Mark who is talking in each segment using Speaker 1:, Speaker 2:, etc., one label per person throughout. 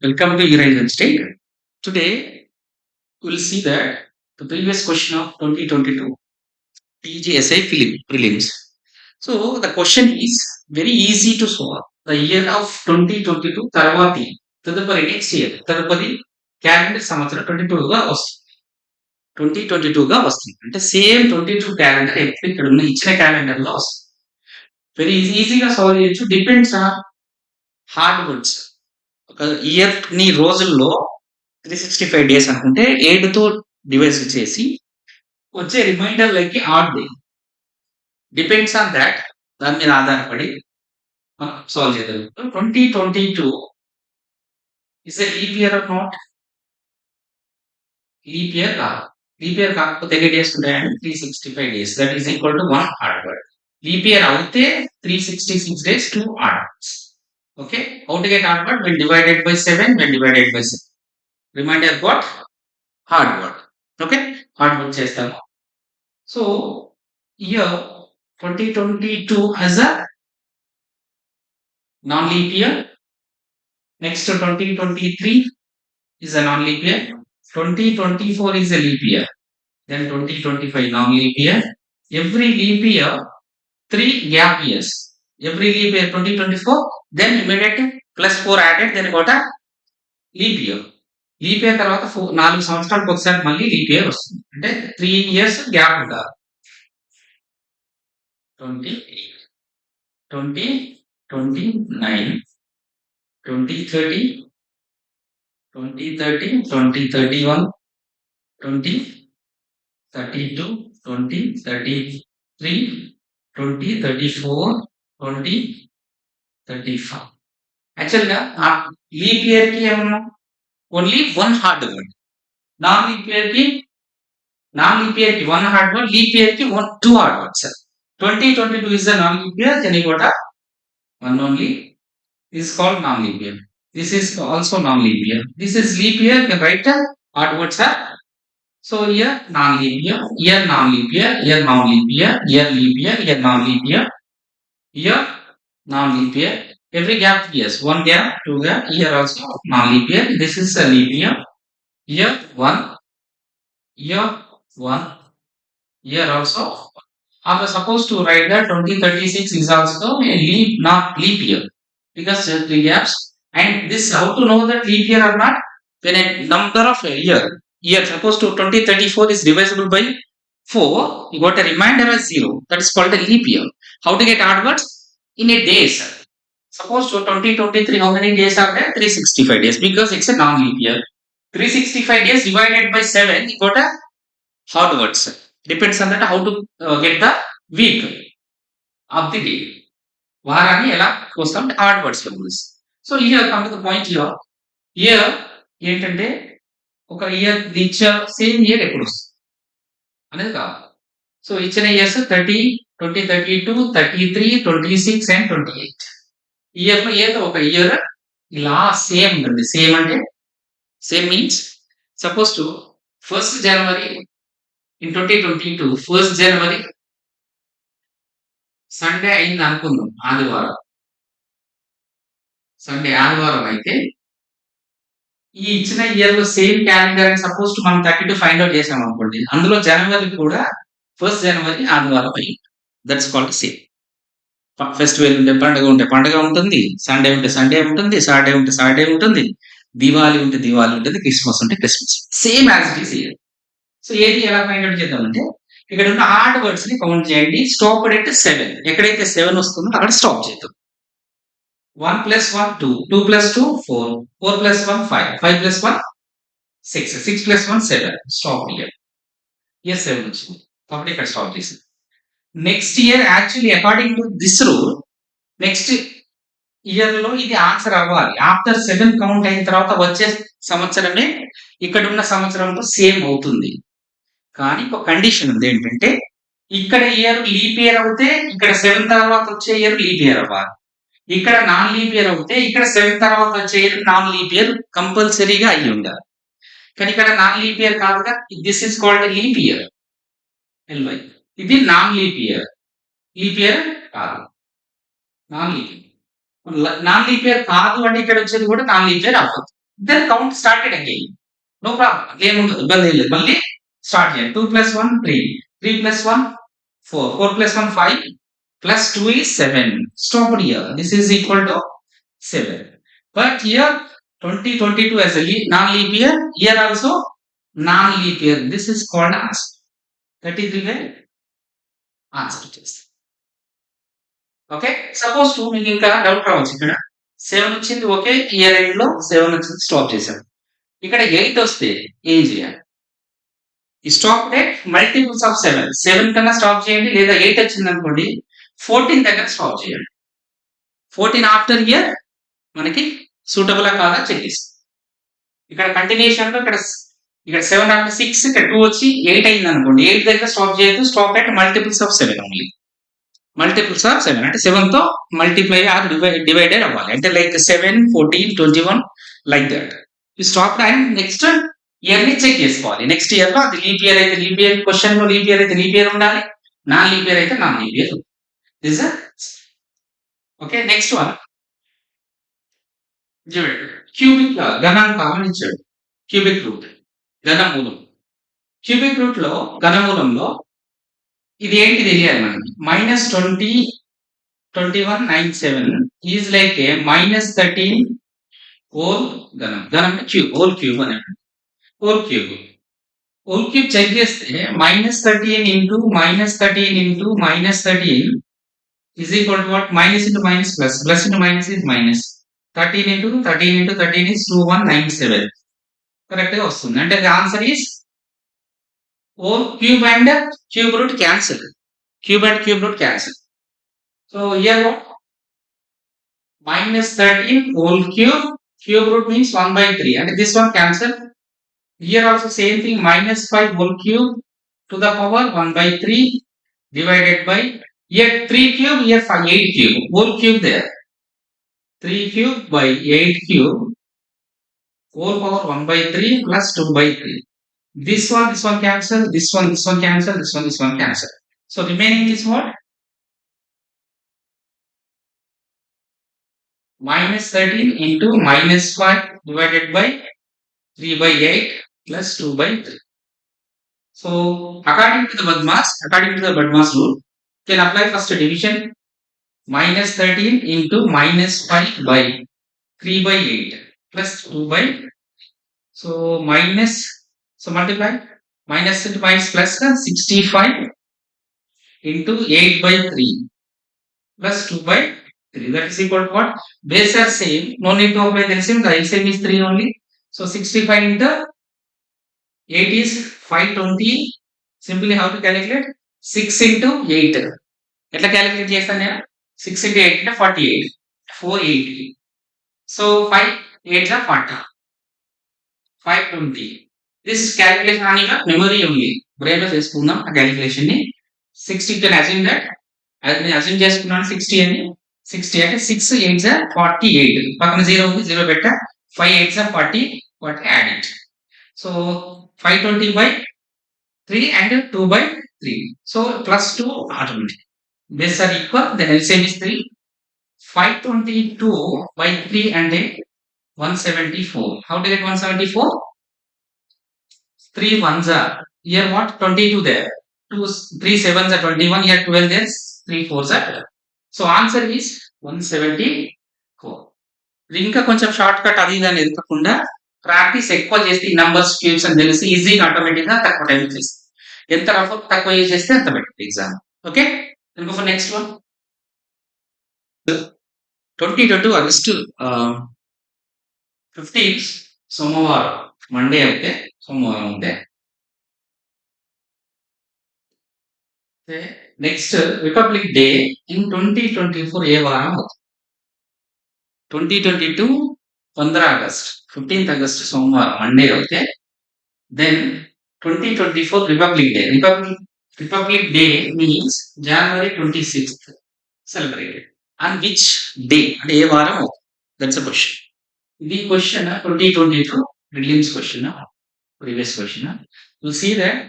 Speaker 1: Welcome to Erasmus State. Today, we'll see that the previous question of 2022 TGSI prelims. So, the question is very easy to solve. The year of 2022 తర్వాతి తదుపరి next year తదుపరి calendar సంవత్సరం 22గా వస్తుంది. 2022గా వస్తుంది. అంటే same 22 calendar ఎప్పుడు ఇక్కడ ఉన్న ఇచ్చిన క్యాలెండర్ లో వస్తుంది. వెరీ ఈజీగా సాల్వ్ చేయొచ్చు. Depends on odd words. ఒక ఇయర్ ని రోజుల్లో 365 డేస్ అనుకుంటే 7తో డివైడ్ చేసి వచ్చే remainder like odd day depends on that దాని మీద ఆధారపడి మనం సాల్వ్ చేయగలుగుతాం. 2022 is a leap year or not? Leap year కాదు. లీప్ ఇయర్ కాకపోతే ఎన్ని డేస్ ఉంటాయంటే 365 days. That is equal to 1 odd word. Leap year అయితే 366 days 2 odd words. Okay, how to get hard word? when divided by 7, when divided by 7. Reminder what? Hard word. Okay, hard word చేస్తాము. So year 2022 has a non-leap year. Next 2023 is a non-leap year. 2024 is a leap year. Then 2025 non-leap year. Every leap year, 3 gap years. Every leap year 2024, then immediate plus 4 added, then got a leap year. Leap year తర్వాత 4 సంవత్సరాలకు ఒకసారి మళ్ళీ leap year వస్తుంది. అంటే 3 years gap ఉండాలి. 28, 2029, 2030, 2030, 2031, 2032, 2033, 2034, 2035. యాక్చువల్గా ఆ leap year కి ఏమన్నా only 1 odd word. Non leap year కి 1 హార్డ్ వర్డ్, లీప్ ఇయర్ కి 2 odd words. 2022 is a non-leap year, then you got a one only. This is called non-leap year. This is also non-leap year. This is leap year, you can write the hard words are. So year non-leap year, year non-leap year, year non-leap year, year leap year, year non-leap year, year non-leap year. Every gap years, 1 gap, 2 gap, year also non-leap year. This is a leap year. Year 1, year 1, year also. I was supposed to write that 2036 is also a leap, not leap year, because there are 3 gaps. And this, how to know that leap year or not? When a number of year supposed to 2034 is divisible by 4, you got a remainder as 0. That is called a leap year. How to get hard words? In a days. Suppose to 2023, how many days are there? 365 days, because it's a non-leap year. 365 days divided by 7, you got a hard words. Depends on that how to get the week of the day. వారాన్ని ఎలా వస్తాం hard words లో పిలుస్తాం. So here come to the point here. Year ఏంటంటే ఒక year ఇచ్చిన same year ఎప్పుడు వస్తుంది అనేది కావాలి. సో ఇచ్చిన ఇయర్స్ 30, 2032, 33, 26 అండ్ 28. ఇయర్ లో ఏదో ఒక ఇయర్ ఇలా సేమ్ ఉంటుంది. సేమ్ అంటే same means suppose to 1st January in 2022, 1st January Sunday అయింది అనుకుందాం. ఆదివారం అయితే ఈ ఇచ్చిన ఇయర్ లో సేమ్ క్యాలెండర్ సపోజ్ మనం 32 ఫైండ్ అవుట్ చేసాం అనుకోండి, అందులో జనవరి కూడా 1st January ఆదివారం అయింది. That's called same. ఫెస్టివల్ ఉంటే పండుగ ఉంటుంది, సండే ఉంటే సండే ఉంటుంది, సాటర్డే ఉంటే సాటర్డే ఉంటుంది, దివాళీ ఉంటే దివాళీ ఉంటుంది, క్రిస్మస్ ఉంటే Christmas. Same as it is year. So ఏది ఎలా ఫైండ్ అవుట్ చేద్దామంటే ఇక్కడ ఉన్న హార్డ్ వర్డ్స్ ని కౌంట్ చేయండి. స్టాప్ అంటే 7. ఎక్కడైతే 7 వస్తుందో అక్కడ స్టాప్ చేద్దాం. 1 + 1 2, 2 + 2 4, 4 + 1 5, 5 + 1 6, 6 + 1 7. Stop year. ఇయర్ 7 వచ్చింది కాబట్టి ఇక్కడ స్టాప్ చేసింది. Next year actually according to this rule next year లో ఇది ఆన్సర్ అవ్వాలి. ఆఫ్టర్ 7 కౌంట్ అయిన తర్వాత వచ్చే సంవత్సరమే ఇక్కడ ఉన్న సంవత్సరంతో సేమ్ అవుతుంది. కానీ ఒక కండిషన్ ఉంది ఏంటంటే ఇక్కడ ఇయర్ లీప్ ఇయర్ అవుతే ఇక్కడ 7 తర్వాత వచ్చే ఇయర్ లీప్ ఇయర్ అవ్వాలి. ఇక్కడ నాన్ లీప్ ఇయర్ అవుతే ఇక్కడ 7 తర్వాత వచ్చే ఇయర్ నాన్ లీప్ ఇయర్ కంపల్సరీగా అయ్యి ఉండాలి. కానీ ఇక్కడ నాన్ లీప్ ఇయర్ కాదుగా. This is called leap year. ఇది non leap year. Leap year కాదు, non leap year. Non leap year కాదు అంటే ఇక్కడ వచ్చేది కూడా నాన్ లీప్ ఇయర్ అవ్వదు. Then count started again. No problem. ఏముండదు, ఇబ్బంది ఏం లేదు. మళ్ళీ స్టార్ట్ చేయండి. 2 + 1 3, 3 + 1 4, 4 + 1 5, +2 is 7. Stop here. This is equal to 7. But here 2022 as a non-leap year. Here also non-leap year. This is called as. That is the way answer చేస్తాం. Okay. Suppose మీకు ఇంకా doubt రావచ్చు ఇక్కడ. 7 వచ్చింది, ఓకే. ఇయర్ ఎండ్ లో 7 వచ్చింది, stop చేశాం. ఇక్కడ 8 వస్తే ఏం చేయాలి? ఈ స్టాప్ డేట్ మల్టిపుల్స్ ఆఫ్ 7. 7 కన్నా స్టాప్ చేయండి, లేదా 8 వచ్చింది అనుకోండి 14 దగ్గర స్టాప్ చేయండి. 14 ఆఫ్టర్ ఇయర్ మనకి సూటబుల్ కాదా చెక్ చేస్తాం. ఇక్కడ కంటిన్యూషన్ లో ఇక్కడ 7 ఆఫ్టర్ 6, ఇక్కడ 2 వచ్చి 8 అయింది అనుకోండి. 8 దగ్గర స్టాప్ చేయొద్దు. Stop at multiples of 7 only. Multiples of 7 అంటే 7 తో మల్టిప్లై ఆర్ డివైడెడ్ అవ్వాలి. అంటే లైక్ 7, 14, 21 లైక్ దట్. ఈ స్టాప్ అండ్ నెక్స్ట్ ఇయర్ ని చెక్ చేసుకోవాలి. నెక్స్ట్ ఇయర్ లో అది లీప్ ఇయర్ అయితే లీప్ ఇయర్, క్వశ్చన్ లో లీప్ ఇయర్ అయితే లీప్ ఇయర్ ఉండాలి, నాన్ లీప్ ఇయర్ అయితే non leap year. This okay. Next one చూడండి. క్యూబిక్ గణాంకాలను ఇచ్చాడు. Cubic root ఘనమూలం. క్యూబిక్ రూట్ లో ఘనమూలంలో ఇది ఏంటి తెలియాలి మనకి. -20, 21, 97 ఈజ్ లైక్ ఏ -13 హోల్ ఘనం. ఘనం క్యూబ్, హోల్ క్యూబ్ అని. హోల్ క్యూబ్ చెక్ చేస్తే -13 into -13 is equal to what? Minus into minus plus. Plus into minus is minus. 13 into 13 is 2197. Correct గా వస్తుంది. అంటే the answer is whole cube and cube root cancel. Cube and cube root cancel. So here what? -13 whole cube. Cube root means 1/3. And this one cancel. Here also same thing. -5 whole cube to the power 1/3 divided by. Here 3 cube, here 8 cube. Whole cube there. 3 cube by 8 cube. Whole power 1/3 plus 2/3. This one cancel. This one cancel. This one cancel. So remaining is what? -13 into -5 divided by 3/8 plus 2/3. So according to the BODMAS rule, can apply first division. -13 into -5 by 3/8 plus 2/3. So multiply. Minus into minus plus 65 into 8/3 plus 2/3. That is equal to what? Base are same. No need to apply the LCM. The LCM is 3 only. So 65 into 8 is 520. Simply how to calculate? 6 into 8. ఎట్లా calculate చేస్తాను నేను? 6 into 8 అంటే 48. 480. So 5 8s are 40. 520. This calculation on your memory only. Brain లో చేసుకుందాం ఆ calculation ని. 60 can assume that. నేను assume చేసుకున్నాను 60 అని. 60 అంటే 6 8s are 48. పక్కన 0 ఉంది, 0 పెట్టా. 5 8s are 40. What add it? So 520/3 and 2/3. So plus 2 automatic. These are equal. Then LCM is 3. 522/3 and 174. How to get 174? 3 1s are. Here what? 22 there. 3 7s are 21. Here 12 there. 3 4s are 12. So answer is 174. ఇంకా కొంచెం short cut అది దాన్ని ఎదుకకుండా practice ఎక్కువ చేస్తే ఈ numbers cubes అని తెలిసి ఈజీగా ఆటోమేటిక్ గా తక్కువ టైం చేస్తుంది. ఎంత రఫ్ తక్కువ యూజ్ చేస్తే అంత better exam. Okay. For next one 2022 August 15 సోమవారం, మండే అయితే సోమవారం ఉంటే నెక్స్ట్ రిపబ్లిక్ డే ఇన్ 2024 ఏ వారం అవుతుంది? 2022 15 ఆగస్ట్, 15 ఆగస్ట్ సోమవారం, మండే అయితే then 2024 Republic Day. Republic Day means January 26th celebrated. On which day అంటే ఏ వారం అవుతుంది? That's a question. ఇది question 2022 prelims question, previous question. You see that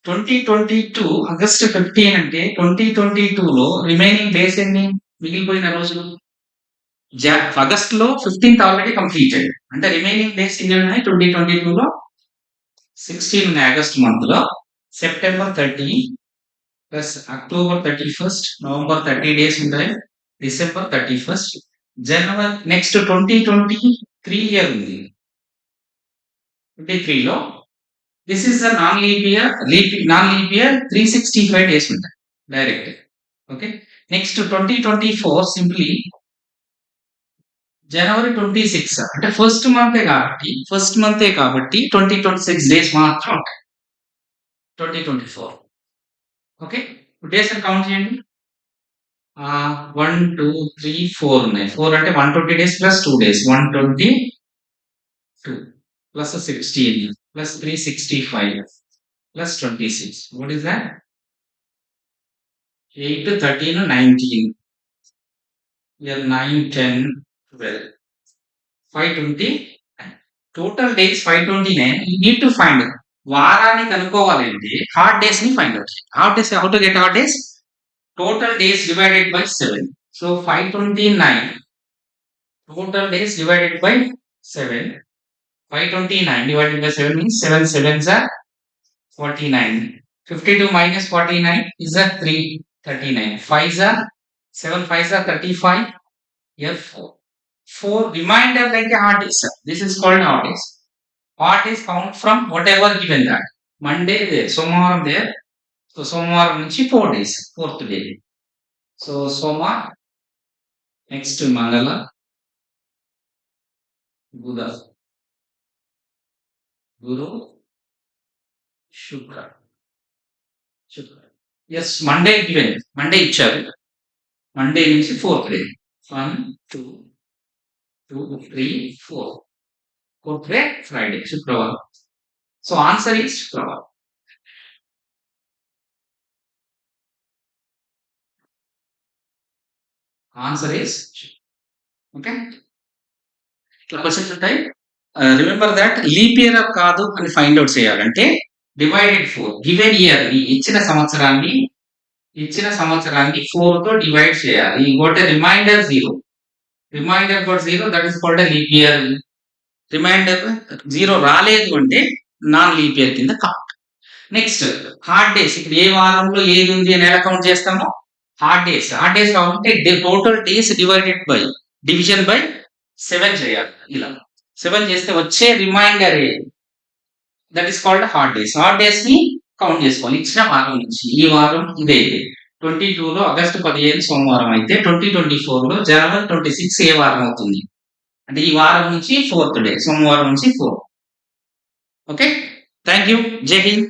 Speaker 1: 2022 August 15 అంటే 2022లో రిమైనింగ్ డేస్ ఎన్ని మిగిలిపోయిన రోజులు? ఆగస్టులో 15th ఆల్రెడీ కంప్లీటెడ్. అంటే రిమైనింగ్ డేస్ ఎన్ని ఉన్నాయి 2022లో 16 ఉన్నాయి ఆగస్ట్ మంత్ లో. September 30 plus October 31st, November 30 days ఉంటాయి, డిసెంబర్ 31st, జనవరి నెక్స్ట్ 2023 ఇయర్ ఉంది. 23లో this is the non leap year. Non leap year 365 days ఉంటాయి డైరెక్ట్. ఓకే, నెక్స్ట్ 2024 సింప్లీ జనవరి 26 అంటే ఫస్ట్ మంతే కాబట్టి 2026 డేస్ మాత్రం ఉంటాయి 2024. ఓకే, డేస్ కౌంట్ చేయండి. 1 2 3 4 ఉన్నాయి. 4 అంటే 120 days plus 2 days 122 plus 16 plus 365 plus 26. What is that? 8 13 19 9 10 12 520 total days 529. You need to find. వారాన్ని కనుక్కోవాలంటే హార్డ్ డేస్ ని find out. Hard days how to get hard days? Total days divided by 7. So 529 total days divided by 7. 529 divided by 7 means 7 sevens are 49. 52 minus 49 is a 339. 5s are 7 5s are 35. Here 4. 4 remainder like a hard days. This is called hard days. Hard days count from whatever given that. Monday there, Somaram there. So సోమవారం నుంచి 4 days, 4th day. So సోమ, next మంగళ, బుధ, గురు, శుక్ర. Yes, Monday given, Monday ఇచ్చారు. Monday నుంచి 4th day. 1 2 2 3 4. 4th day Friday, శుక్రవారం. సో ఆన్సర్ ఈస్ శుక్రవారం. Answer is okay. ఇట్లా క్వశ్చన్స్ ఉంటాయి. రిమెంబర్ దట్ లీప్ ఇయర్ కాదు అని ఫైండ్ అవుట్ చేయాలంటే డివైడెడ్ 4 గివెన్ ఇయర్ ని ఇచ్చిన సంవత్సరాన్ని 4 తో డివైడ్ చేయాలి. Got remainder 0. Remainder got 0, that is called leap year. Remainder 0 రాలేదు అంటే నాన్ లీప్ ఇయర్ కింద కౌంట్. Next odd days. ఇప్పుడు ఏ వారంలో ఏది ఉంది అని ఎలా కౌంట్ చేస్తామో హార్డ్ డేస్ కావాలంటే టోటల్ డేస్ డివిజన్ బై 7 చేయాలి. ఇలా 7 చేస్తే వచ్చే remainder that is called odd days. Odd days ని కౌంట్ చేసుకోవాలి ఇచ్చిన వారం నుంచి. ఈ వారం ఇదే 22లో ఆగస్టు 15 సోమవారం అయితే 2024లో జనవరి 26 ఏ వారం అవుతుంది అంటే ఈ వారం నుంచి 4th డే, సోమవారం నుంచి 4. Okay, thank you. జై హింద్.